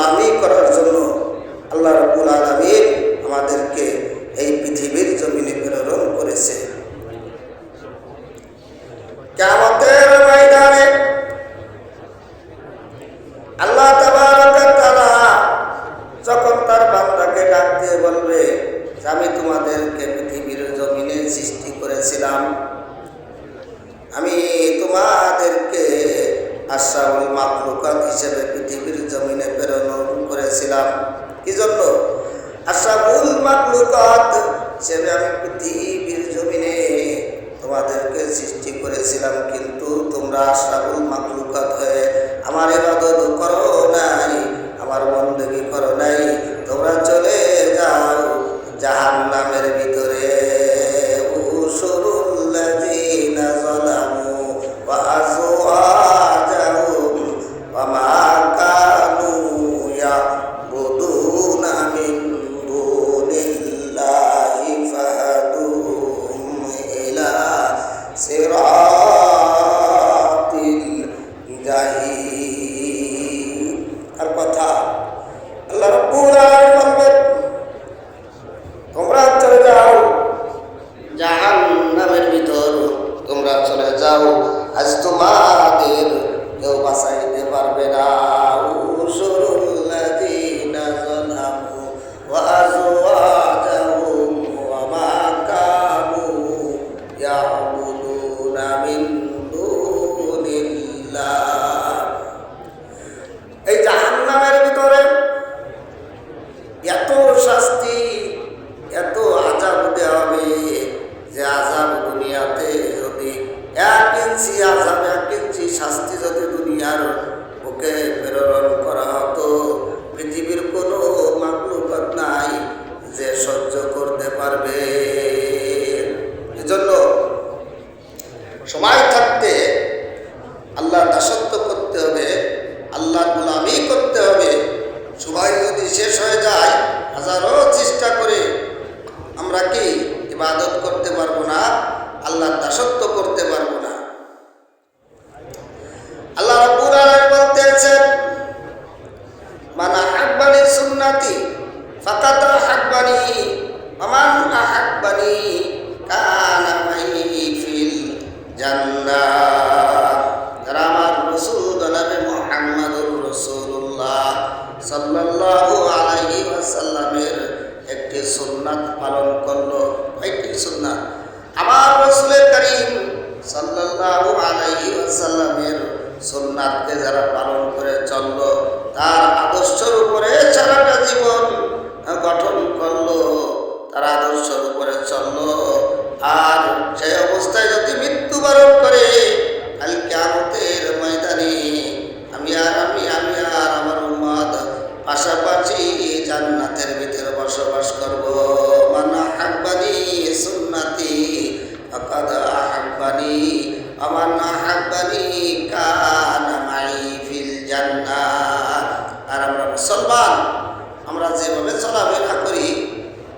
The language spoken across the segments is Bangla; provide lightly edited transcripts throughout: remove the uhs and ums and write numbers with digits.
গোলামি করার জন্য আল্লাহ রাব্বুল আলামিন আমাদেরকে এই পৃথিবীর জমিনে প্রেরণ করেছে। কিয়ামতের ময়দানে আল্লাহ তাবারক ওয়া তাআলা যখন তার বান্দাকে ডাক দিয়ে বলবে, আমি তোমাদেরকে পৃথিবীর জমিনে সৃষ্টি করেছিলাম, আমি তোমাদেরকে আশরাফুল মাখলুকাত হিসেবে পৃথিবীর জমিনে প্রেরণ করেছিলাম। কি জন্য? আশরাফুল মাখলুকাত হিসেবে আমি পৃথিবীর জমিনে তোমাদেরকে সৃষ্টি করেছিলাম, কিন্তু তোমরা আশরাফুল মাখলুকাত হয়ে আমার ইবাদত করো নাই, আমার বন্দেগী করো নাই, তোমরা চলে যাও জাহান্নামের ভিতরে। উশুরুল্লাযীনা যালামু ওয়া আযওয়াজাহুম ওয়া মা কানু ইয়াবুদুনা মিন দুনিল্লাহি ফাহাদুহুম ইলা সিরাতিল জাহিম। আর কথা আল্লাহ রাব্বুল আলামিন বলবেন, তোমরা চলে যাও জাহান্নামের ভিতর, তোমরা চলে যাও, আজ তোমাদের কেউ বাঁচাইতে পারবে না। উশুরুল্লাযীনা যালামু ওয়া আযওয়াজাহুম ওয়া মা কানু ইয়াবুদুনা মিন দুনিল্লাহ। এই জাহান্নামের ভিতরে এত শাস্তি, এত আযাব দেওয়া হবে যে আযাব দুনিয়াতে যদি 1 ইঞ্চি আযাব, 1 ইঞ্চি শাস্তি যদি দুনিয়ার বুকে প্রেরণ করা হতো, পৃথিবীর কোনো মাখলুকাত নাই যে সহ্য করতে পারবে। এজন্য সময় থাকতে আল্লাহর দাসত্ব করতে হবে, আল্লাহর গোলামি করতে হবে। সময় যদি শেষ হয়ে যায়, হাজারো চেষ্টা করে আমরা কি ইবাদত করতে পারবো না, আল্লাহর দাসত্ব করতে পারবো না। আল্লাহ রাব্বুল আলামিন বলতেছেন, মান আহাব্বানি সুন্নতি ফাকাদ আহাব্বানি ওয়া মান আহাব্বানি কানা মাই ফিল জান্নাহ। যারা আমার রাসূল জনাবে মুহাম্মদুর রাসূলুল্লাহ সাল্লাল্লাহু আলাইহি ওয়াসাল্লামের একটি সুন্নাত পালন করলো, একটি সুন্নাত আমার রাসূল করিম সাল্লাল্লাহু আলাইহি ওয়াসাল্লামের সুন্নাতকে যারা পালন করে চললো, তার আদর্শের উপরে সারাটা জীবন গঠন করলো, তার আদর্শের উপরে চললো, আর সেই অবস্থায় যদি মৃত্যুবরণ করে, কাল কিয়ামতের ময়দানে আমি আর আমার উম্মত পাশাপাশি জান্নাতের ভিতরে বসবাস করব। মান আহাব্বানি সুন্নতি ফাকাদ আহাব্বানি ওয়া মান আহাব্বানি কানা মাই ফিল জান্নাহ। আর আমরা মুসলমান, আমরা যেভাবে চলাফেরা করি,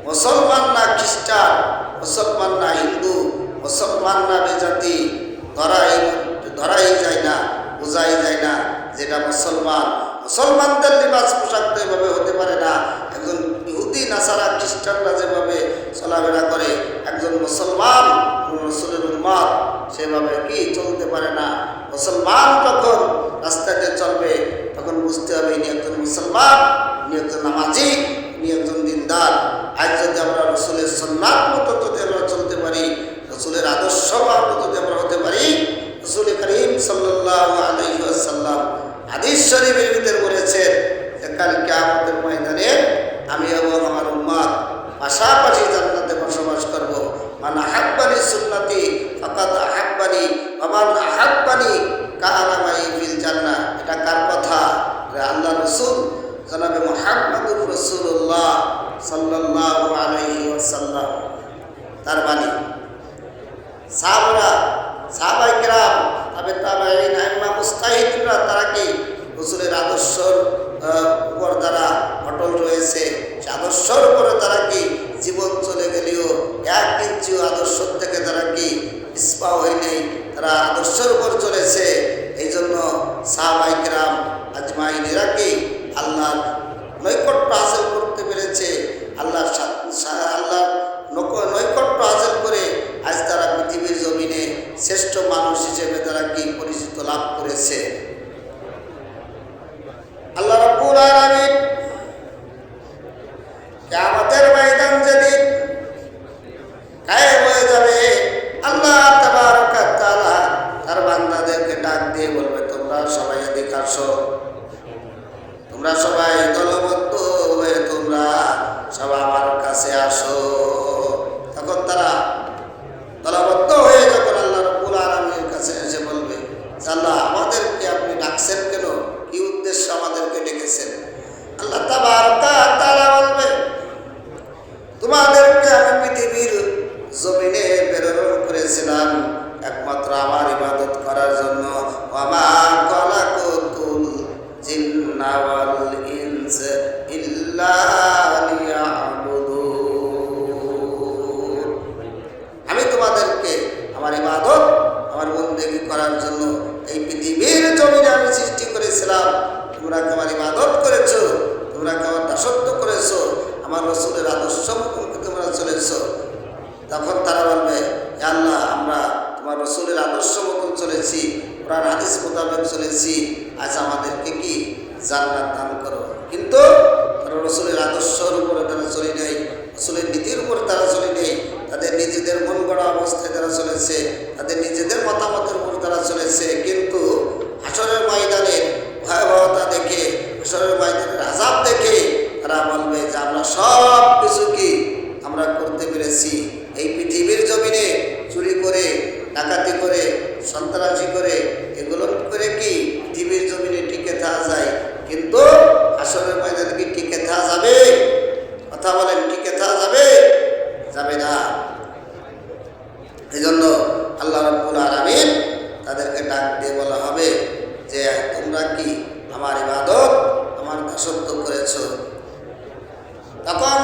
মুসলমান না খ্রিস্টান, মুসলমান না হিন্দু, মুসলমান না বেজাতি, ধরাই যায় না, বোঝাই যায় না যেটা মুসলমান। মুসলমানদের লিবাস পোশাক তো এভাবে হতে পারে না। একজন ইহুদি নাসারা খ্রিস্টানরা যেভাবে চলাফেরা করে, একজন মুসলমান রাসূলের উম্মত সেভাবে কি চলতে পারে না। মুসলমান যখন রাস্তাতে চলবে, তখন বুঝতে হবে ইনি একজন মুসলমান, ইনি একজন নামাজি, ইনি একজন দিনদার। আজ যদি আমরা রাসূলের সুন্নাত মতো যদি আমরা চলতে পারি, রাসূলের আদর্শ মতো যদি আমরা হতে পারি, রাসূল করিম সাল্লাল্লাহু আলাইহি ওয়াসাল্লাম হাদিস শরীফের ভিতরে বলেছেন যে কাল কিয়ামতের ময়দানে আমি এবং আমার উম্মত পাশাপাশি জান্নাতে বসবাস করব। মান আহাব্বানি সুন্নতি ফাকাদ আহাব্বানি ওয়া মান আহাব্বানি কানা মাই ফিল জান্নাহ। এটা কার কথা? আল্লাহ রাসূল জনাবে মুহাম্মদুর রাসূলুল্লাহ সাল্লাল্লাহু আলাইহি ওয়াসাল্লাম তার বাণী। সাহাবায়ে কেরাম, তাবেঈন, আইম্মা, মুজতাহিদরা তারা কি রাসূলের আদর্শের উপর তারা অটল রয়েছে। সে আদর্শের উপরে তারা কি জীবন চলে গেলেও 1 ইঞ্চিও আদর্শ থেকে তারা কি ইস্পা হয় নেই, তারা আদর্শের উপর চলেছে। এই জন্য সাহাবায়ে কেরাম আজমাইনেরা কি আল্লাহ আল্লাহর নৈকট্য হাসিল করতে পেরেছে, আল্লাহর নৈকট্য হাসিল করে আজ তারা পৃথিবীর জমিনে শ্রেষ্ঠ মানুষ হিসেবে তারা কি পরিচিত লাভ করেছে। আল্লাহ রাব্বুল আলামিন কিয়ামতের ময়দান যেদিন কায়েম হয়ে যাবে, আল্লাহ তাবারক ওয়া তাআলা তার বান্দাদেরকে ডাক দিয়ে বলবে, তোমরা সবাই এদিকে আসো, তোমরা সবাই দলবদ্ধ হয়ে তোমরা সবাই আমার কাছে আসো। তখন তারা দলবদ্ধ হয়ে যখন আল্লাহ রাব্বুল আলামিনের কাছে এসে বলবে, আল্লাহ আমাদেরকে আপনি ডাকছেন কেন, কি উদ্দেশ্য আমাদেরকে ডেকেছেন? আল্লাহ তাবারক ওয়া তাআলা বলবে, তোমাদেরকে আমি পৃথিবীর জমিনে প্রেরণ করেছিলাম একমাত্র আমার ইবাদত করার জন্য। ওয়ামা খালাকুতুল জিন্না ওয়াল ইনসা ইল্লা লিয়াবুদুন। আমি তোমাদেরকে আমার ইবাদত, আমার বন্দেগী করার জন্য এই পৃথিবীর জমিনে আমি সৃষ্টি করেছিলাম। তোমরা আমার ইবাদত করেছো, তোমরা আমার দাসত্ব করেছো, আমার রাসূলের আদর্শ মতো তোমরা চলেছো। তখন তারা বলবে, হে আল্লাহ আমরা তোমার রাসূলের আদর্শ মতো চলেছি, কোরআন হাদিস মোতাবেক চলেছি, আজ আমাদেরকে কি জান্নাত দান করো। কিন্তু তারা রাসূলের আদর্শের উপরে তারা চলে নেই, রাসূলের নীতির উপর তারা চলে নেই, তাদের নিজেদের মন গড়া অবস্থায় তারা চলেছে, তাদের নিজেদের মতামতের উপর তারা চলেছে। কিন্তু হাসরের ময়দানের ভয়াবহতা দেখে, হাসরের ময়দানের আযাব দেখে তারা বলবে যে আমরা সব কিছু কি আমরা করতে পেরেছি। এই পৃথিবীর জমিনে চুরি করে, ডাকাতি করে, সন্ত্রাসী করে, এগুলো করে কি পৃথিবীর জমিনে টিকে থাকা যায়, কিন্তু হাসরের ময়দানে কি টিকে থাকা যাবে? কথা বলেন, টিকে থাকা যাবে? যাবে না। এই জন্য আল্লাহ রাব্বুল আলামিন তাদেরকে ডাক দিয়ে বলা হবে যে তোমরা কি আমার ইবাদত, আমার দাসত্ব করেছো। তখন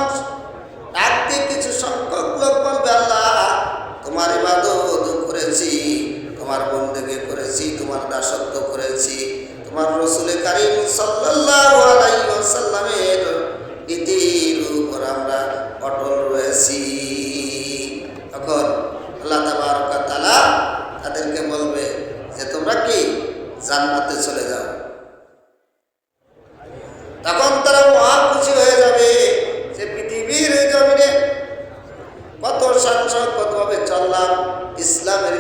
ডাক দিয়ে কিছু সংখ্যক লোক বলবে, আল্লাহ তোমার ইবাদত করেছি, তোমার বন্দেগী করেছি, তোমার দাসত্ব করেছি, তোমার রাসূল কারীম সাল্লাল্লাহু আলাইহি ওয়াসাল্লামের নীতির উপর আমরা অটল রয়েছি। তখন আল্লাহ তাবারক ওয়া তাআলা তাদেরকে বলবে যে তোমরা কি জান্নাতে চলে যাও। তখন তারা মহা খুশি হয়ে যাবে যে পৃথিবীর জমিনে কত সাংসদ কতভাবে চললাম, ইসলামের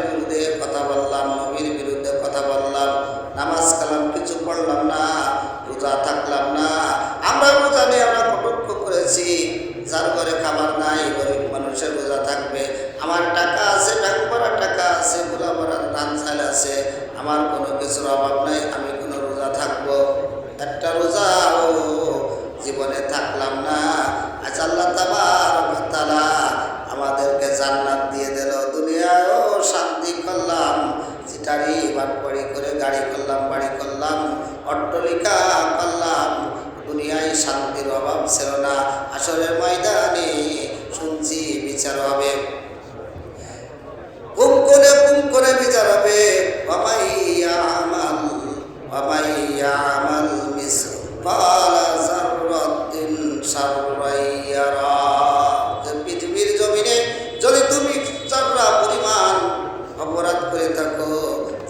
বিরুদ্ধে কথা বললাম, নবীর বিরুদ্ধে কথা বললাম, নামাজ কালাম কিছু পড়লাম না, রোজা থাকলাম না। আমরা রোজা নিয়ে আমরা কটাক্ষ করেছি, যার ঘরে খাবার নাই গরিব মানুষের রোজা থাকবে, আমার টাকা আছে, ব্যাংক ভরা টাকা আছে, গোলা ভরা ধান চাল আছে, আমার কোনো কিছুর অভাব নাই, আমি কোনো রোজা থাকবো। একটা রোজাও জীবনে থাকলাম না। আজ আল্লাহ তাবারক ওয়া তাআলা আমাদেরকে জান্নাত দিয়ে দিল, দুনিয়ায়ও শান্তি করলাম, চিটারি বাটপাড়ি করে গাড়ি করলাম, বাড়ি করলাম, অট্টালিকা করলাম, দুনিয়ায় শান্তির অভাব ছিল না। হাসরের ময়দানে শুনছি বিচার হবে, কুম করে বিচার হবে। ওয়ামাইয়ামাল মিসকালা যাররাতিন শাররান ইয়ারা। পৃথিবীর জমিনে যদি তুমি যাররা পরিমাণ অপরাধ করে থাকো,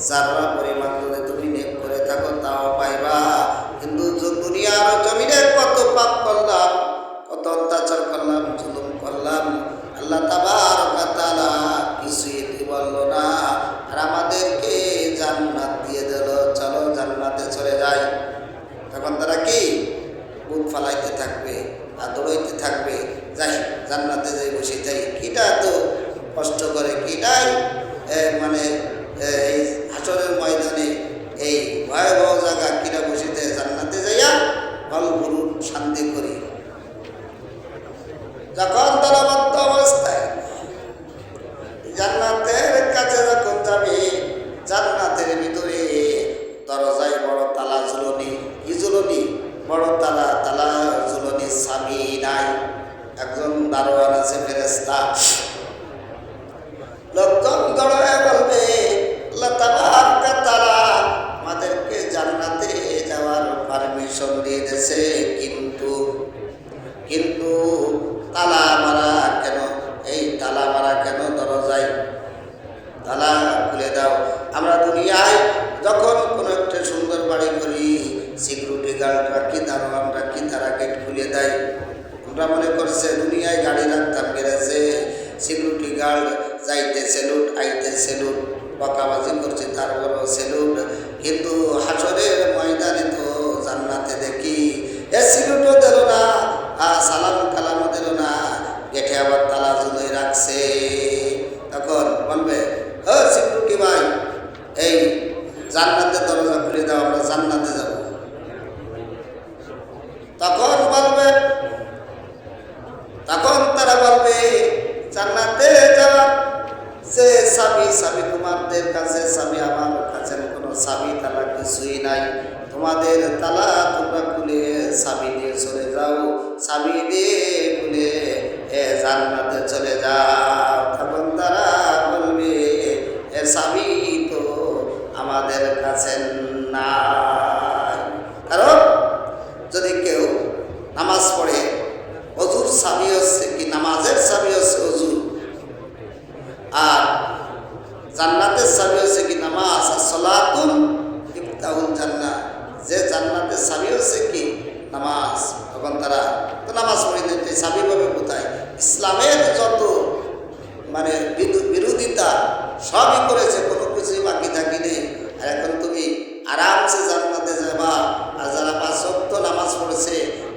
যাররা পরিমাণ যদি তুমি নেক করে থাকো, তাও পাইবা। কিন্তু দুনিয়ার জমিনে কত পাপ করলাম, কত অত্যাচার করলাম, জুলুম করলাম, আল্লাহ তাবারক ওয়া তাআলা কিছুই বলল না, আর আমাদেরকে জান্নাত দিয়ে দিল, চলো জান্নাতে চলে যাই। তখন তারা কি বুক ফালাইতে থাকবে আর দৌড়াইতে থাকবে, যাই জান্নাতে যাই, বসে যাই। কিটা তো কষ্ট করে, কিটাই মানে এই হাসরের ময়দানে এই ভয়াবহ জায়গা কিটা বসে যায়, জান্নাতে যাইয়া ফল গুরু শান্তি করি। যখন দলবদ্ধ অবস্থায় জান্নাতের কাছে যখন যাবে, জান্নাতের ভিতরে দরজায় বড় তালা ঝুলনি, কি ঝুলনি? বড় তালা, তালা ঝুলনি, স্বামী নাই, একজন দারোয়ান আছে ফেরেশতা। লোকজন দৌড়ায় বলবে, আল্লাহ তাবারক ওয়া তাআলা আমাদেরকে জান্নাতে যাওয়ার পারমিশন পারমিশন দিয়ে দিয়েছে, কিন্তু কিন্তু তালা মারা কেন? এই তালা মারা কেন? দরজায় তালা খুলে দাও। আমরা দুনিয়ায় যখন কোনো একটা সুন্দর বাড়ি করি, সিকিউরিটি গার্ড রাখি, দারোয়ান রাখি, তারা গেট খুলে দেয়। আমরা মনে করছে দুনিয়ায় গাড়ি রাখতাম গ্যারেজে, সিকিউরিটি গার্ড যাইতে সেলুট, আইতে সেলুট, বকাবাজি করছে তারপরও সেলুট। কিন্তু হাসরের ময়দানে তো জান্নাতে দেখি এ সিলুটও দিল না, সালাম কালামও দিল না, গেটে আবার তালা ঝুলিয়ে রাখছে। তখন বলবে, ও সিকিউরিটি ভাই, এই জান্নাতের দরজা খুলে দাও, আমরা জান্নাতে যাব। তখন তারা বলবে জান্নাতে যাওয়ার যে চাবি, চাবি তোমাদের কাছে, চাবি আমার কাছে কোনো চাবি তালা কিছুই নাই। তোমাদের তালা তোমরা খুলে চাবি দিয়ে চলে যাও, চাবি দিয়ে খুলে জান্নাতে চলে যাও। তখন তারা বলবে এ চাবি তো আমাদের কাছে নাই। কারণ যদি কেউ নামাজ পড়ে, অজুর চাবি হচ্ছে কি, নামাজের চাবি হচ্ছে অজু, আর জান্নাতের চাবি হচ্ছে কি নামাজ। সালাতুন ইফতাহুল জান্নাহ, যে জান্নাতের চাবি হচ্ছে কি নামাজ। তখন তারা তো নামাজ পড়ে নিতে চাবি পাবে কোথায়? ইসলামের যত মানে বিরোধিতা সবই করেছে, কোনো কিছুই বাকি থাকি নেই। আর এখন তুমি আরামসে জান্নাতে যাবা। আর যারা 5 ওয়াক্ত নামাজ পড়েছে,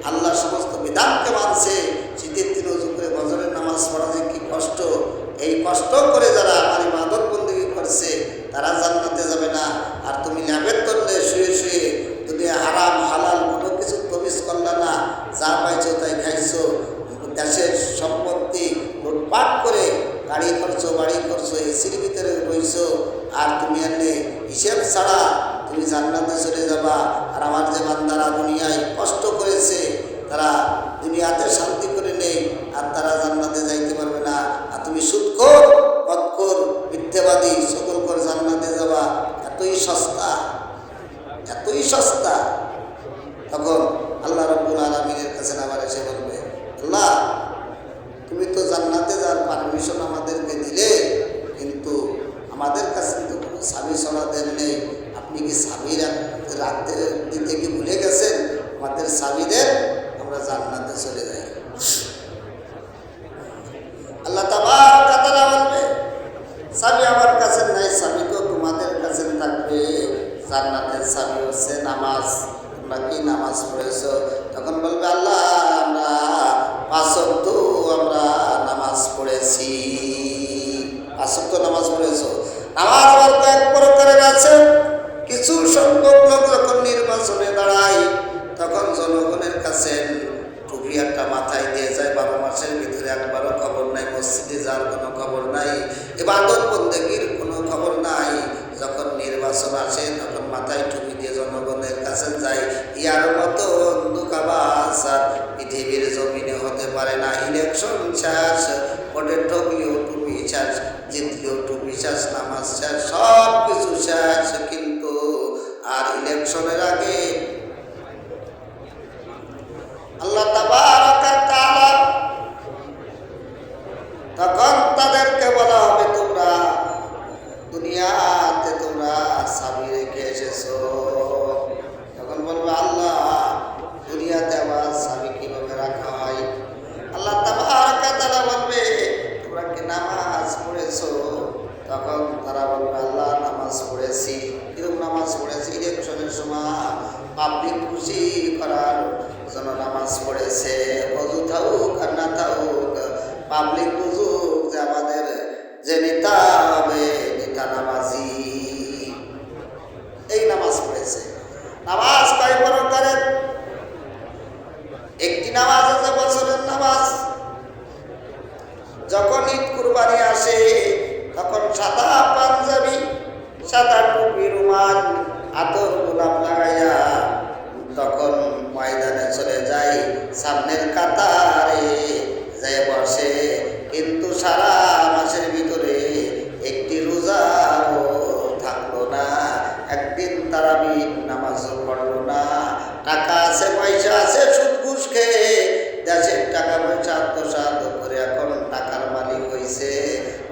আল্লাহ সমস্ত বিধানকে মানছে, শীতের দিন ওযু করে ফজরের নামাজ পড়া যে কি কষ্ট, এই কষ্ট করে যারা আমার ইবাদত বন্দেগী করছে তারা জান্নাতে যাবে না। আর তুমি ল্যাবের তলে শুয়ে শুয়ে দুনিয়া হারাম হালাল কোনো কিছু তমিজ করলা না, যা পাইছো তাই খাইছো, দেশের সম্পত্তি লুটপাট করে গাড়ি করছো, বাড়ি করছো, এসির ভিতরে রইছো, আর তুমি এনে হিসেব ছাড়া তুমি জান্নাতে চলে যাবা। আর আমার যে বান্দারা দুনিয়ায় কষ্ট করেছে, তারা দুনিয়াতে শান্তি করে নেই, আর তারা জান্নাতে যাইতে পারবে না। আর তুমি সুদখোর, মদখোর, মিথ্যাবাদী সকল করে জান্নাতে যাবা, এতই সস্তা, এতই সস্তা। তখন আল্লাহ রাব্বুল আলামিনের কাছে আবার এসে বলবে, আল্লাহ তুমি তো জান্নাতে যাওয়ার পারমিশন আমাদেরকে দিলে, কিন্তু আমাদের কাছে তো কোনো চাবি ছড়া দেন নেই। আপনি কি চাবি রাখতে দিতে কি ভুলে গেছেন? আমাদের চাবি দেন, আমরা জান্নাতে চলে যাই। আল্লাহ তাবারক ওয়া তাআলা বলবে, চাবি আমার কাছে নাই, চাবি তো তোমাদের কাছে থাকবে। জান্নাতের চাবি হচ্ছে নামাজ। তোমরা কি নামাজ পড়েছো? তখন বলবে, আল্লাহ আমরা 5 ওয়াক্ত আমরা নামাজ পড়েছি। 5 ওয়াক্ত নামাজ পড়েছো। নামাজ আবার কয়েক প্রকারের আছে। কিছু সংখ্যক লোক যখন নির্বাচনে দাঁড়ায়, তখন জনগণের কাছে টুপি একটা মাথায় দিয়ে যায়, 12 মাসের ভিতরে একবারও খবর নাই, মসজিদে যাওয়ার কোনো খবর নাই, ইবাদত বন্দেগীর কোনো খবর নাই। যখন নির্বাচন আসে তখন মাথায় টুপি দিয়ে জনগণের কাছে যায়। ইয়ার মতো ধোঁকাবাজ পৃথিবীর জমিনে হতে পারে না। ইলেকশন শেষ, ভোটে ঠকলেও টুপি শেষ, জিতলেও টুপি শেষ, নামাজ শেষ, সব কিছু শেষ। কিন্তু আর ইলেকশনের আগে আল্লাহ তাবারক ওয়া তাআলা তখন তাদেরকে বলা হবে, তোমরা দুনিয়াতে তোমরা চাবি রেখে এসেছো। তখন বলবে, আল্লাহ দুনিয়াতে আবার চাবি কিভাবে রাখা হয়? আল্লাহ তাবারক ওয়া তাআলা বলবে, তোমরা কি নামাজ পড়েছো? তখন তারা বলবে, আল্লাহ নামাজ পড়েছি। কিরকম নামাজ পড়েছি? ইলেকশনের সময় পাবলিক খুশি করার জন্য নামাজ পড়েছে। অজু থাকুক আর না থাকুক, পাবলিক বুঝুক যে আমাদের যে নেতা হবে নেতা নামাজি, এই নামাজ পড়েছে। নামাজ কয় প্রকারের? একটি নামাজ আছে বছরের নামাজ। যখন ঈদ কুরবানি আসে তখন সাদা পাঞ্জাবি, সাদা টুপি, রুমাল, আতর গোলাপ লাগাইয়া তখন ময়দানে চলে যায়, সামনের কাতারে যায় বসে। কিন্তু সারা মাসের ভিতরে একটি রোজাও থাকলো না, একদিন তারাবির নামাজও পড়লো না। টাকা আছে পয়সা আছে, সুদ ঘুষ খেয়ে দেশের টাকা পয়সা আত্মসাৎ করে এখন টাকার মালিক হইছে।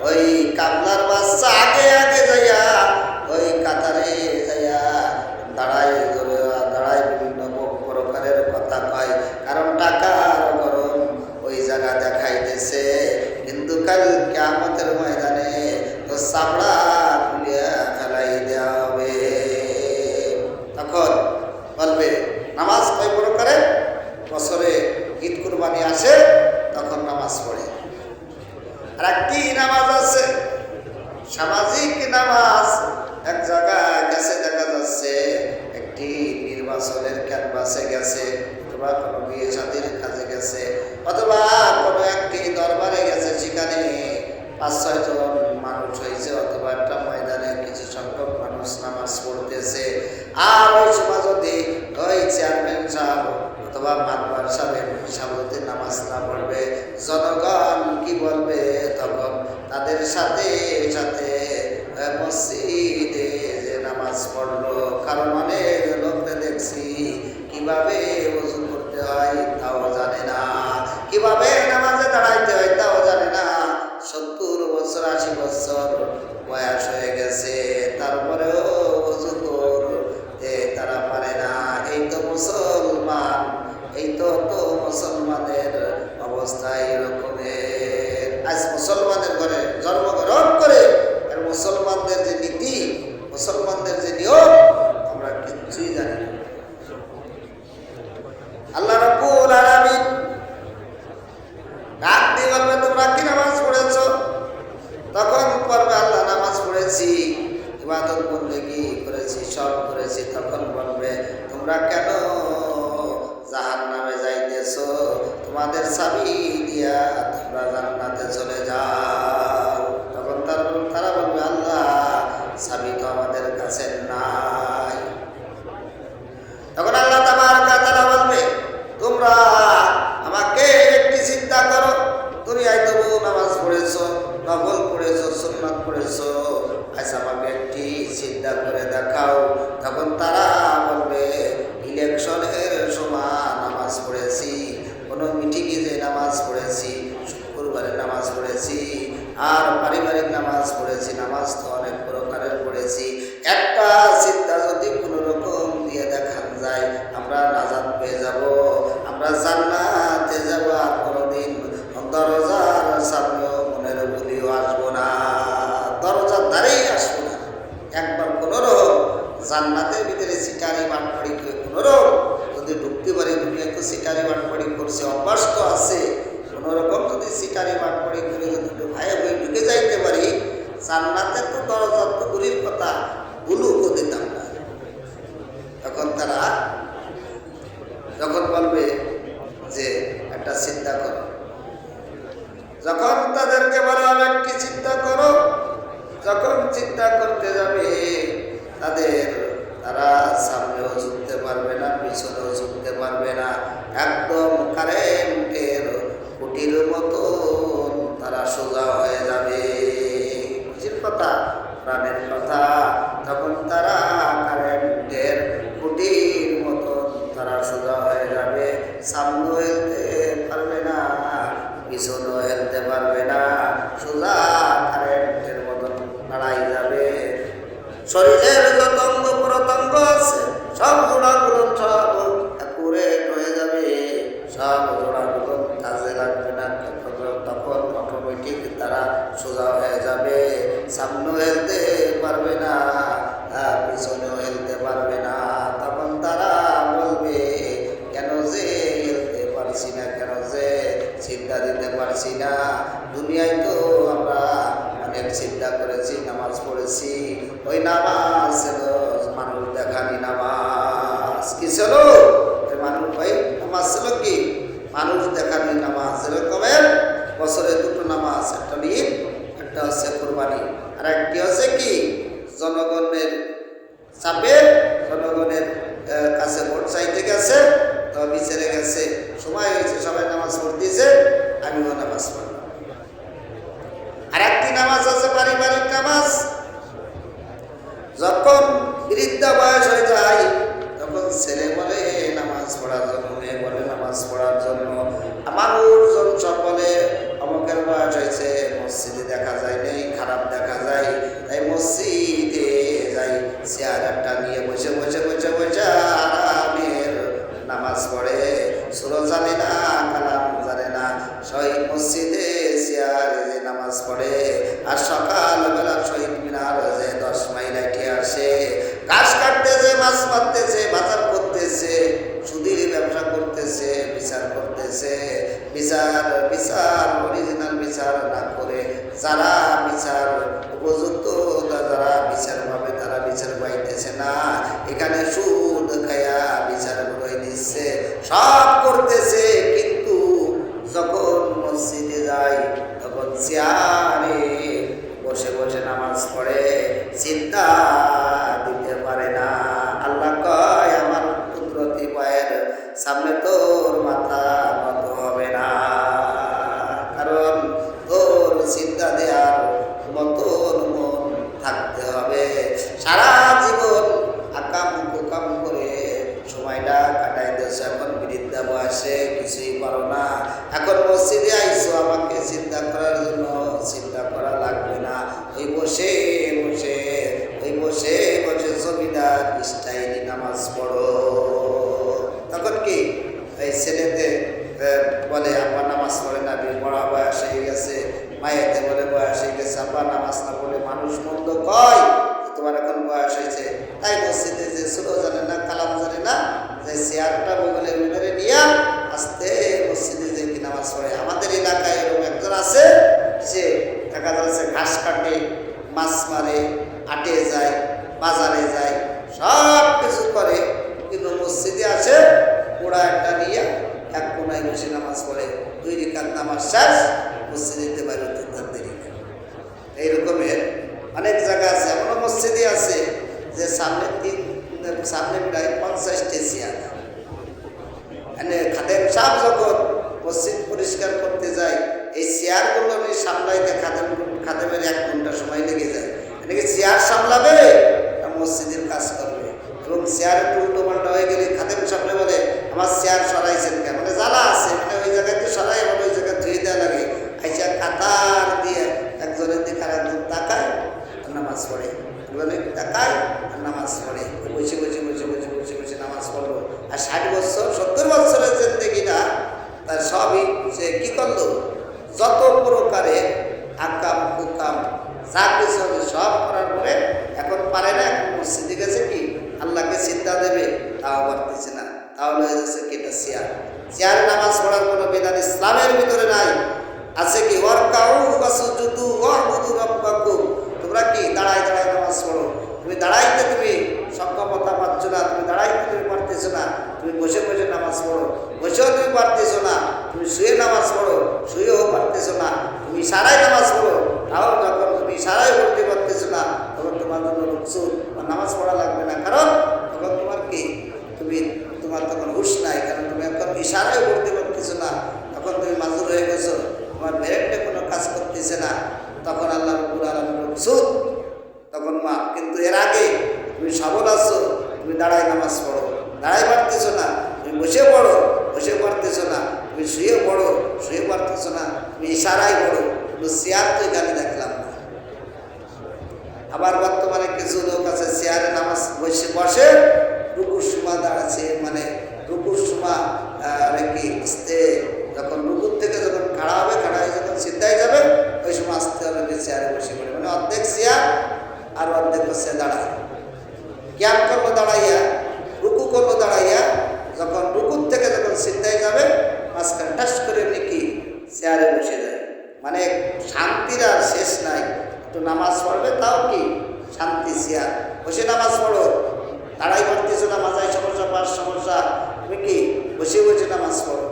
ওই কামলার বাচ্চা আগে আগে যাইয়া ওই কাতারে যাইয়া দাঁড়ায় বিভিন্ন প্রকারের কথা কয়, কারণ টাকার গরম ওই জায়গা দেখাইতেছে। কিন্তু কাল কিয়ামতের ময়দানে তো চামড়া খুলিয়া ফেলাই দেওয়া হবে। তখন বলবে নামাজ কয় প্রকারের, বছরে ঈদ কুরবানি আসে তখন নামাজ পড়ে। আর একটি নামাজ আছে সামাজিক নামাজ। এক জায়গায় গেছে, দেখা যাচ্ছে একটি নির্বাচনের ক্যানভাসে গেছে, অথবা কোনো বিয়ে শাদীর কাজে গেছে, অথবা কোনো একটি দরবারে গেছে, সেখানে ৫-৬ জন মানুষ হয়েছে, অথবা একটা ময়দানে কিছু সংখ্যক মানুষ নামাজ পড়তেছে। আর ওই সময় যদি ওই চেয়ারম্যান সাহেব অথবা মাতবার সাহেব যদি নামাজ না পড়বে, জনগণ কি বলবে? তখন তাদের সাথে সাথে মসজিদে যে নামাজ পড়লো, কারণ অনেক লোককে দেখছি কিভাবে ওযু করতে হয় তাও জানে না, কিভাবে নামাজে দাঁড়াইতে হয় তাও জানে না। ৭০ বছর ৮০ বছর বয়স হয়ে গেছে, তারপরেও ওযু করতে তারা পারে না। এই তো মুসলমান, এই তো মুসলমানের অবস্থা এরকমের। আজ মুসলমানের ঘরে জন্মগ্রহণ করে আর মুসলমানদের যে নীতি, মুসলমানদের যে নিয়ম আমরা কিচ্ছুই জানি না। আল্লাহ রাব্বুল আলামিন ডাক দিয়ে বলবে তোমরা কি নামাজ পড়েছো? তখন পড়বে আল্লাহ নামাজ পড়েছি, ইবাদত বন্দেগী করেছি, সব করেছি। তখন বলবে তোমরা কেন জাহান্নামে যাইতেছো? তোমাদের চাবি দিয়া তোমরা জান্নাতে চলে যাও। তখন তারা বলবে আল্লাহ চাবি তো আমাদের কাছে নাই। তখন আল্লাহ তাবারaka তাআলা বলবে তোমরা আমাকে একটি চিন্তা করো, দুনিয়ায় তবু নামাজ পড়েছো, নফল পড়েছো, সুন্নাত পড়েছো, আজ আমাকে একটি চিন্তা করে দেখাও। তখন তারা বলবে ইলেকশনের সময় নামাজ পড়েছি, কোনো মিটিংয়ে যে নামাজ পড়েছি, শুক্রবারে নামাজ পড়েছি, আর পারিবারিক নামাজ পড়েছি। নামাজ তো অনেক প্রকারের পড়েছি, একটা চিন্তা যদি কোনো রকম দিয়ে দেখান যায় আমরা নাজাত পেয়ে যাব, আমরা জান্নাতে যাব, আর কোনোদিন দরজার সামনেও মনের ভুলিও আসবো না, দরজার ধারেই আসবো না। একবার কোনোরকম জান্নাতের ভিতরে সিটারি বাটপাড়ি করে কোনোরকম যদি ঢুকতে পারি, দুনিয়া তো সিটারি বাটপাড়ি করছে, অভ্যাস তো আছে, কোনোরকম যদি সিটারি বাটপাড়ি করে যদি ভাইয়া বই ঢুকে যাইতে পারি, জান্নাতের তো দরজা তো দূরের কথা, বুলুকও দিতাম না। তখন তারা যখন বলবে যে একটা চিন্তা করো, যখন তাদেরকে বলা হবে একটি চিন্তা করো, যখন চিন্তা করতে যাবে তারা সামনেও ঝুঁকতে পারবে না, পিছনেও ঝুঁকতে পারবে না, একদম কারেন্টের খুঁটির মতো তারা সোজা হয়ে যাবে। বুঝির কথা, প্রাণের কথা। তখন তারা কারেন্টের খুঁটির মতো তারা সোজা হয়ে যাবে, সামনেও হেলতে পারবে না, পিছনেও হেলতে পারবে না, সোজা কারেন্টের মতন দাঁড়াই যাবে। শরীরের যত অঙ্গ প্রত্যঙ্গ আছে সব জোড়াগুলো সব অ্যাকুরেট হয়ে যাবে, সব জোড়াগুলো কাজে লাগবে না। তখন অটোমেটিক তারা সোজা হয়ে যাবে, সামনেও হেলতে পারবে না, পিছনেও হেলতে পারবে না। তখন তারা বলবে কেন যে হেলতে পারছি না, কেন যে চিন্তা দিতে পারছি না। দুনিয়ায় তো আমরা অনেক চিন্তা করেছি, নামাজ পড়েছি, ওই নামাজ ছিল মানুষ দেখানি নামাজ। কি ছিল মানুষ? ভাই নামাজ ছিল কি মানুষ দেখানি নামাজ। এরকমের বছরে দুটো নামাজ, একটা ঈদ, একটা হচ্ছে কোরবানি, আর একটি হচ্ছে কি জনগণের চাপে, জনগণের কাছে ভোট চাইতে গেছে, তো বিচারে গেছে, সময় হয়েছে, সবাই নামাজ পড়তেছে, আমিও নামাজ পড়লাম। আর একটি নামাজ আছে পারিবারিক নামাজ। যখন বৃদ্ধা বয়স হয়ে যায় তখন ছেলে বলে নামাজ পড়ার জন্য কোনো মেয়ে বলে নামাজ পড়ার জন্য। মানুষজন সকলে অমুকের বয়স হয়েছে, মসজিদে দেখা যায় নেই, খারাপ দেখা যায়, তাই মসজিদে যাই, চেয়ার একটা নিয়ে বসে বসে বসে বসে আরামের নামাজ পড়ে। সুর জানে না, কালাম জানে না, শহীদ মসজিদে চেয়ারে যে নামাজ পড়ে। আর সকালবেলা শহীদ মিনার যে 10 মাইল হেঁটে আসে, ঘাস কাটতেছে, মাছ মারতেছে, বাজার করতেছে, সুদের ব্যবসা করতেছে, বিচার করতেছে। বিচার বিচার অরিজিনাল বিচার না করে যারা বিচার উপযুক্ত, যারা বিচার পাবে তারা বিচার পাইতেছে না। এখানে সুদ খায়া বিচার করে দিচ্ছে, সব করতেছে, কিন্তু যখন মসজিদে যায় তখন চেয়ারে বসে বসে নামাজ পড়ে, চিন্তা দিতে পারে না। আল্লাহ কয়, আমার কুদরতি পায়ের সামনে তোর মাথা নত হবে না, কারণ তোর চিন্তা দেওয়ার মতন মন থাকতে হবে। সারা জীবন আকাম কুকাম করে সময়টা কাটাইতেছে, এখন বৃদ্ধা বয়সে কিছুই পারো না, এখন মসজিদে আইসো, আমাকে চিন্তা করার জন্য চিন্তা করা লাগবে না, ওই বসে বসে ওই বসে বসে জমিদার স্টাইলি নামাজ পড়ো। তখন কি এই ছেলেতে বলে আব্বা নামাজ পড়ে না, পড়া বয়স হয়ে গেছে, মায়েতে বলে বয়স হয়ে গেছে, আব্বা নামাজ না পড়ে মানুষ মন্দ কয়, তোমার এখন বয়স হয়েছে, তাই মসজিদে যে সুরো জানে না, কালাম জানে না, যে চেয়ারটা মোবাইলের ভিতরে নিয়ে আস্তে মসজিদে যে কি নামাজ পড়ে। আমাদের এলাকায় এরকম একজন আছে, সে দেখা যাচ্ছে ঘাস কাটে, মাছ মারে, আটে যায়, বাজারে যায়, সব কিছু করে, কিন্তু মসজিদে আসে পোড়া একটা নিয়ে এক কোনায় বসে নামাজ পড়ে, 2 রাকাত নামাজ শেষ, মসজিদে বাইরে তার দেরি নেই। এইরকমের অনেক জায়গা আছে, এমনও মসজিদে আছে যে সামনে প্রায় 50টি চেয়ার। মানে খাদেম সাহেব যখন মসজিদ পরিষ্কার করতে যায়, এই চেয়ারগুলো নিয়ে সামলাইতে খাদেমের 1 ঘন্টা সময় লেগে যায়। এটাকে চেয়ার সামলাবে আর মসজিদের কাজ করবে, এবং চেয়ারে উল্টো পাল্টা হয়ে গেলে খাদেম সামনে বলে, আমার চেয়ার সরাইছেন কেন, মানে জ্বালা আছে, মানে ওই জায়গাতে সরাই, আবার ওই জায়গায় ধুয়ে দেওয়া লাগে। আইসা কাতার দিয়ে একজনের দিকে আর একজন তাকায় আর নামাজ পড়ে, তাকায় আর নামাজ পড়ে, বসে বসে বসে বসে বসে বসে নামাজ পড়লো। আর 60 বছর 70 বছরের জিন্দেগিটা তার সবই সে কী করলো, যত প্রকারে আকাম কুকাম যা কিছু হবে সব করার পরে এখন পারে না, এখন মসজিদে গেছে কি আল্লাহকে চিন্তা দেবে, তাও পারতেছে না, তাহলে হয়ে যাচ্ছে কি এটা চেয়ার। চেয়ারে নামাজ পড়ার কোনো বিধান ইসলামের ভিতরে নাই। আছে কি ওয়ারকাউ ওয়াসজুদু ওয়াবুদু রাব্বাকুম, তোমরা কি দাঁড়ায় দাঁড়ায় নামাজ পড়ো, তুমি দাঁড়াইতে তুমি সক্ষমতা পাচ্ছ না, তুমি দাঁড়াইতে তুমি পারতেছো না, তুমি বসে বসে নামাজ পড়ো, বসেও তুমি পারতেছো না, তুমি শুয়ে নামাজ পড়ো, শুয়েও পারতেছো না, তুমি ইশারায় নামাজ পড়ো, তাও যখন তুমি ইশারায় পড়তে পারতেছো না, তখন তোমার জন্য রুকসুদ বা নামাজ পড়া লাগবে না, কারণ তখন তোমার কি তোমার তখন হুশ নাই, কারণ তুমি এখন ইশারায় পড়তে পারতেছো না, তখন তুমি মাজুর হয়ে গেছো, তোমার ব্রেনটা কোনো কাজ করতেছে না, তখন আল্লাহ রাব্বুল আলামিন রুকসুদ, তখন মা। কিন্তু এর আগে তুমি সবল আছো, তুমি দাঁড়ায় নামাজ পড়ো, দাঁড়াই পারতেছো না, তুমি বসে পড়ো, বসে পারতেছো না, তুমি শুয়ে পড়ো, শুয়ে পারতেছো না, তুমি ইশারায় পড়ো, কিন্তু চেয়ার তো এখানে দেখলাম না। আবার বর্তমানে কিছু লোক আছে চেয়ারে নামাজ বসে বসে রুকুর সময় দাঁড়াচ্ছে, মানে রুকুর সময় কি আস্তে, যখন রুকুর থেকে যখন খাড়া হবে, খাড়া হয়ে যখন সিদ্ধায় যাবে, ওই সময় আস্তে হবে চেয়ারে বসে পড়ে, মানে অর্ধেক চেয়ার আর অর্ধেক হচ্ছে দাঁড়ায়। জ্ঞান করলো দাঁড়াইয়া, রুকু করলো দাঁড়াইয়া, যখন রুকুর থেকে যখন সিদ্ধায় যাবে, মাঝখানে টাস করে নাকি চেয়ারে বসে যায়, মানে শান্তির আর শেষ নাই। একটু নামাজ পড়বে তাও কি শান্তি, চেয়ার বসে নামাজ পড়ো, দাঁড়াই পারতেছো না, মাথায় সমস্যা, পাঁচ সমস্যা, তুমি কি বসে বসে নামাজ পড়ো।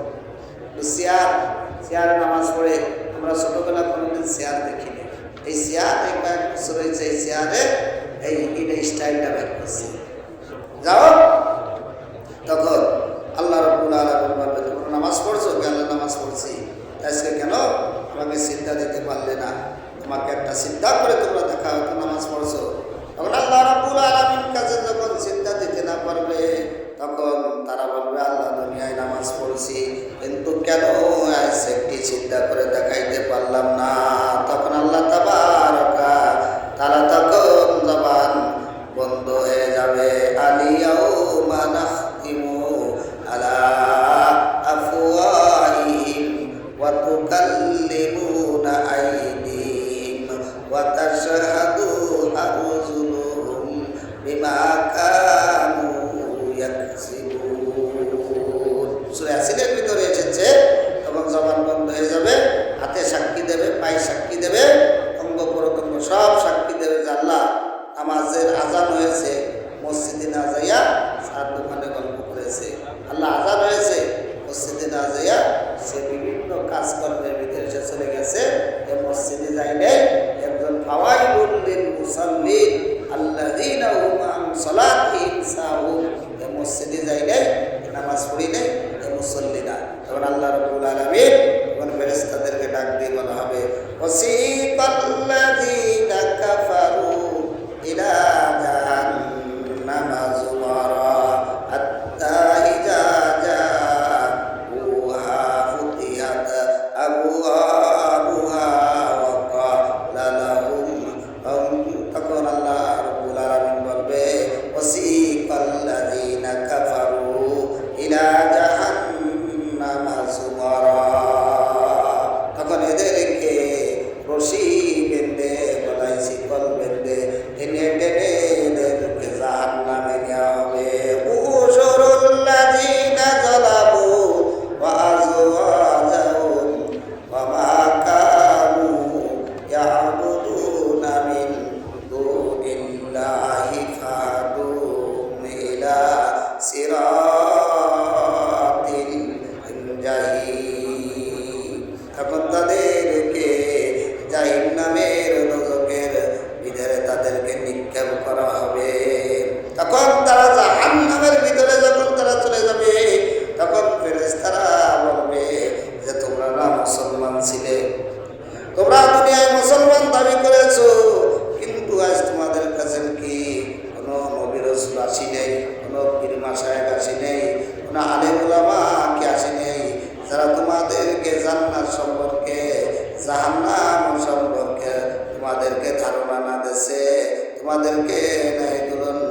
চেয়ারে নামাজ পড়ে আমরা ছোটোবেলা কোনোদিন চেয়ার দেখিনি, এই চেয়ার এই কয়েক বছর হয়েছে এই চেয়ারে এই স্টাইলটা বের করছে। যাও তখন আল্লাহ রাব্বুল আলামিন বলবে, তোমরা নামাজ পড়ছো, কেন নামাজ পড়ছি, আজকে কেন আমাকে চিন্তা দিতে পারলে না, তোমাকে একটা চিন্তা করে তোমরা দেখা হতো নামাজ পড়ছো। তখন আল্লাহ রাব্বুল আলামিন কাছে যখন চিন্তা দিতে না পারবে, তখন তারা বলবে, আল্লাহ দুনিয়ায় বলছি, কিন্তু কেন আজ একটি চিন্তা করে দেখাইতে পারলাম না। তখন আল্লাহ তাবারকা তাআলা তখন জবান বন্ধ হয়ে যাবে। আলিয়াউমা নাখতিমু আলা আফওয়াহিহিম ওয়া তুকাল্লিমুনা আইদিহিম ওয়া তাশহাদু আরজুলুহুম বিমা কানু ইয়াকসিবুন। সূরা ইয়াসিনের ভিতরে এসেছে, তখন জবান বন্ধ হয়ে যাবে, হাতে সাক্ষী দেবে, পায়ে সাক্ষী দেবে, অঙ্গ প্রত্যঙ্গ সব সাক্ষী দেবে যে আল্লাহ নামাজের আজান হয়েছে, মসজিদে না যাইয়া সার দোকানে গল্প করেছে। আল্লাহ আজান হয়েছে, মসজিদে না যাইয়া সে বিভিন্ন কাজকর্মের ভিতরে সে চলে গেছে। এ মসজিদে যাই নেই। একজন ফাওয়াইলুল লিল মুসাল্লিন আল্লাযীনা হুম আন সালাতিহিম সাহুন। এ মসজিদে যাই নেই, নামাজ পড়ি নেই, এ মুসল্লিনা। তখন আল্লাহ রাব্বুল আলামিন তখন ফেরেশতাদেরকে ডাক দিয়ে বলা হবে, ওয়াসিকাল্লাযীনা কাফারু ইলা জাহান্নামা যুমারা হাত্তা ইযা জাউহা ফুতিহাত আবওয়াবুহা ওয়া ক্বালা লাহুম। তখন আল্লাহ রাব্বুল আলামিন বলবে, ওয়াসিকাল্লাযীনা কাফারু ইলা জাহান্নামা যুমারা। তখন এদেরকে রশি বেঁধে গলায় শিকল বেঁধে টেনে টেনে এদেরকে জাহান্নামে নেওয়া হবে। উশুরুল্লাযীনা যালামু ওয়া আযওয়াজাহুম ওয়া মা কানু ইয়াবুদুনা মিন দুনিল্লাহি ফাহদুহুম ইলা সিরাতিল জাহিম। তখন তাদেরকে জাহান্নামের দোজখের ভিতরে তাদেরকে নিক্ষেপ করা হবে। তখন তারা জাহান্নামের ভিতরে যখন তারা চলে যাবে, তখন ফেরেশতারা বলবে যে তোমরা না মুসলমান ছিলে, তোমরা দুনিয়ায় মুসলমান দাবি করেছো, কিন্তু আজ তোমাদের কাছে কি কোনো নবী রাসূল আসি নেই, কোনো পীর মাশায়েখ আসি নেই, কোনো আলেম উলামা কি আসি নেই, যারা তোমাদেরকে জান্নাত সম্পর্কে জাহান্নাম সম্পর্কে তোমাদেরকে ধারণা না দিয়েছে, তোমাদেরকে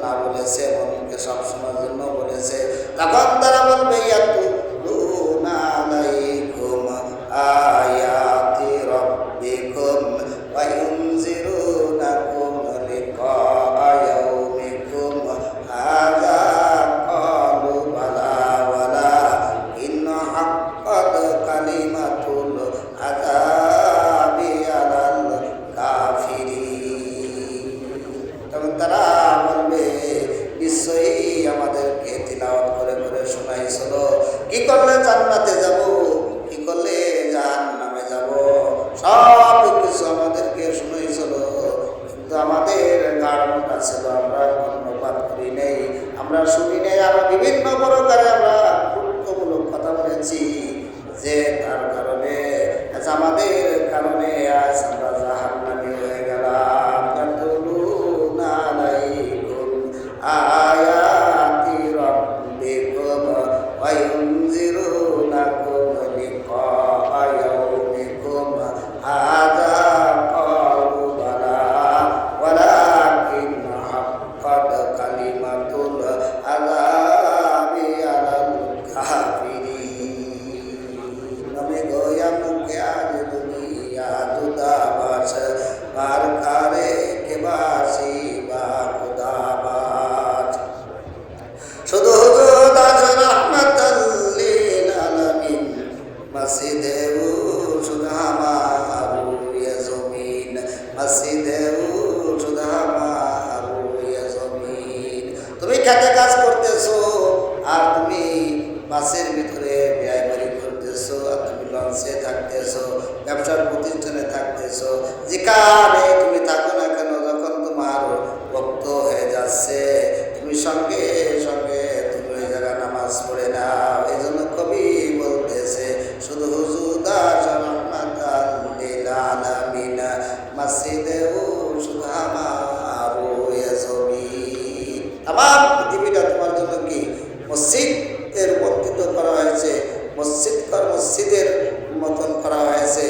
না বলেছে, মনকে সবসময়ের জন্য বলেছে। তখন তারা বলবে ইয়াতুলুনা আলাইকুম আয়াতি রাব্বিকুম ওয়া ইউনজিরুনাকুম লিকা ইয়াউমিকুম হাযা ক্বালু বালা ওয়ালা ইন হাক্কাত কালিমাতুল আযাবি আলাল কাফিরিন। তখন তারা বলবে, নিশ্চয়ই আমাদেরকে তিলাওয়াত করে করে শোনাইছিল, কি করলে জান্নাতে যাব, কি করলে জাহান্নামে যাব, সব কিছু আমাদেরকে শুনাইছিল, কিন্তু আমাদের গাঢ় মোটা ছিল, আমরা কর্ণপাত করি নেই, আমরা শুনি নেই। আরো বিভিন্ন প্রকারে আমরা গুরুত্বমূলক কথা বলেছি, যে তার কারণে আজ আমাদের কারণে আজ আমরা জাহান্নামী হয়ে গেলাম। ইয়াতুলুনা আলাইকুম আয়াতি রাব্বিকুম ওয়া ইউনজিরুনাকুম লিকা ইয়াউমিকুম হাযা ক্বালু বালা ওয়ালাকিন হাক্কাত কালিমাতুল আযাবি আলাল কাফিরিন। নমে গোয়া মুখে আজ দুনিয়া দুদাবাস বার কারে কে বাসি বা খুদাবাস। শুধু হুজুর দাস রাহমাতাল লিল আলামিন মসজিদে শুধু আমারু ইয়া জমিন, মসজিদে শুধু আমারু ইয়া জমিন। তুমি খেতে কাজ করতেছো, আর তুমি বাসের ভিতরে ব্যয়বাড়ি করতেছো, আর তুমি লঞ্চে থাকতেছো, ব্যবসার প্রতিষ্ঠানে থাকতেছো, যেখানে তুমি থাকো না কেন, যখন তোমার ভক্ত হয়ে যাচ্ছে, তুমি সঙ্গে সঙ্গে তুমি ওই জায়গায় নামাজ পড়ে নাও। এই জন্য কবি বলতেছে, শুধু হুজুর দাস রাহমাতাল লিল আলামিন মসজিদে শুধু আমারু ইয়া জমিন। আমার পৃথিবীটা তোমার জন্য কি মসজিদ এর বর্ধিত করা হয়েছে। মসজিদের মতন করা হয়েছে।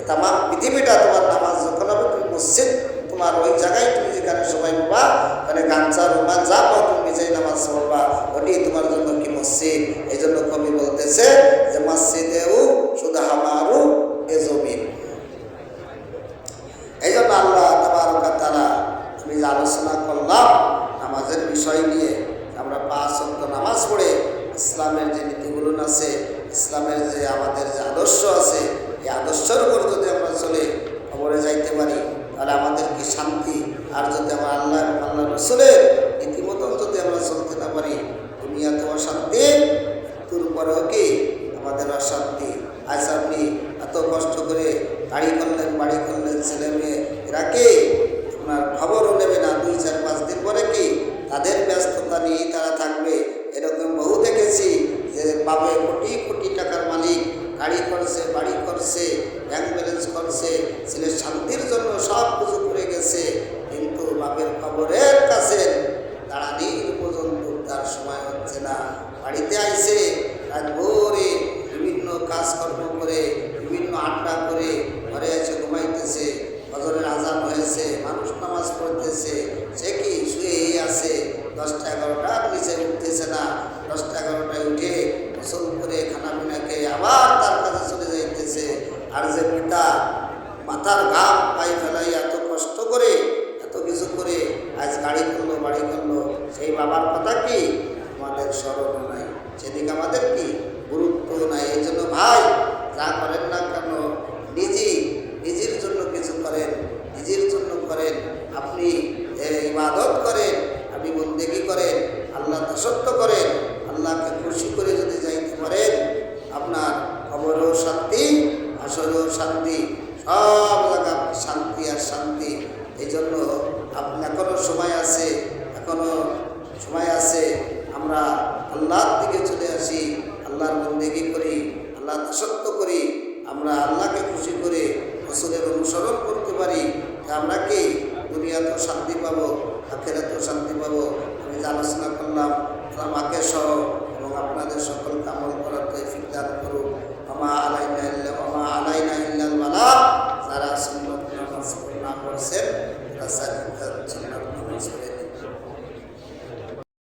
তাম পৃথিবীটা তোমার নামাজ যখন হবে তুমি মসজিদ তোমার ওই জায়গায় তুমি যেখানে সবাই পাবা মানে গামছা রুমাল যা পাও তুমি যেই নামাজ পড়বা ওটি তোমার জন্য কি মসজিদ। এই জন্য কবি বলতেছে যে মসজিদেও শুধু হামারু এ জমিন। এই জন্য আল্লাহ তাবারক ওয়া তাআলা আমি যে আলোচনা করলাম নামাজের বিষয় নিয়ে, আমরা 5 ওয়াক্ত নামাজ পড়ে ইসলামের যে নীতিগুলো আছে, ইসলামের যে আমাদের যে আদর্শ আছে, এই আদর্শের উপর যদি আমরা চলে কবরে যাইতে পারি তাহলে আমাদের কি শান্তি। আর যদি আমরা আল্লাহ এবং আল্লাহ রসুলের নীতিমতন যদি আমরা চলতে না পারি দুনিয়াতে অশান্তি, মৃত্যুর পরেও কি আমাদের অশান্তি। আজ আপনি এত কষ্ট করে বাড়ি করলেন ছেলে মেয়ে, এরা কি আপনার খবরও নেবে না। 2-4-5 দিন পরে কি তাদের ব্যস্ততা নিয়েই তারা থাকবে। এরকম বহু দেখেছি যে বাবা কোটি কোটি টাকার মালিক, গাড়ি করছে, বাড়ি করছে, ব্যাংক ব্যালেন্স করছে, ছেলের শান্তির জন্য সব কিছু করে গেছে, কিন্তু বাপের খবরের কাছে দাঁড়ানির পর্যন্ত তার সময় হচ্ছে না। বাড়িতে আইসে রাত ভোরে বিভিন্ন কাজকর্ম করে, বিভিন্ন আড্ডা করে ঘরে এসে ঘুমাইতেছে, ফজরের আজান হয়েছে, মানুষ নামাজ পড়তেছে, সে কি শুয়েই আছে। 10টা-11টার নিচে উঠতেছে না। 10টা-11টায় উঠে গোসল করে খানা পিনা খেয়ে আবার তার কাছে চলে যাইতেছে। আর যে পিতা মাথার ঘাম পায়ে ফেলাই এত কষ্ট করে এত কিছু করে আজ গাড়ি করলো বাড়ি করলো, সেই বাবার কথা কি আমাদের স্মরণ নাই, সেদিকে আমাদের কি গুরুত্ব নাই। এই জন্য ভাই যা করেন না কেন নিজের জন্য কিছু করেন, নিজের জন্য করেন। আপনি ইবাদত করেন, আপনি বন্দেগী করেন, আল্লাহ দাসত্ব করেন, আল্লাহকে খুশি করে যদি যাইতে পারেন আপনার কবরেও শান্তি, আসরেও শান্তি, সব জায়গা শান্তি আর শান্তি। এই জন্য আপনি এখনও সময় আছে, আমরা আল্লাহর দিকে চলে আসি, আল্লাহর বন্দেগী করি, আল্লাহ দাসত্ব করি, আমরা আল্লাহকে খুশি করে রাসূলের অনুসরণ করতে পারি। আমরা কি দুনিয়াতেও শান্তি পাবো, আখিরাতেও শান্তি পাবো। আমি যে আলোচনা করলাম আমাকে সহ এবং আপনাদের সকলকে আমল করার তৌফিক দান করুন।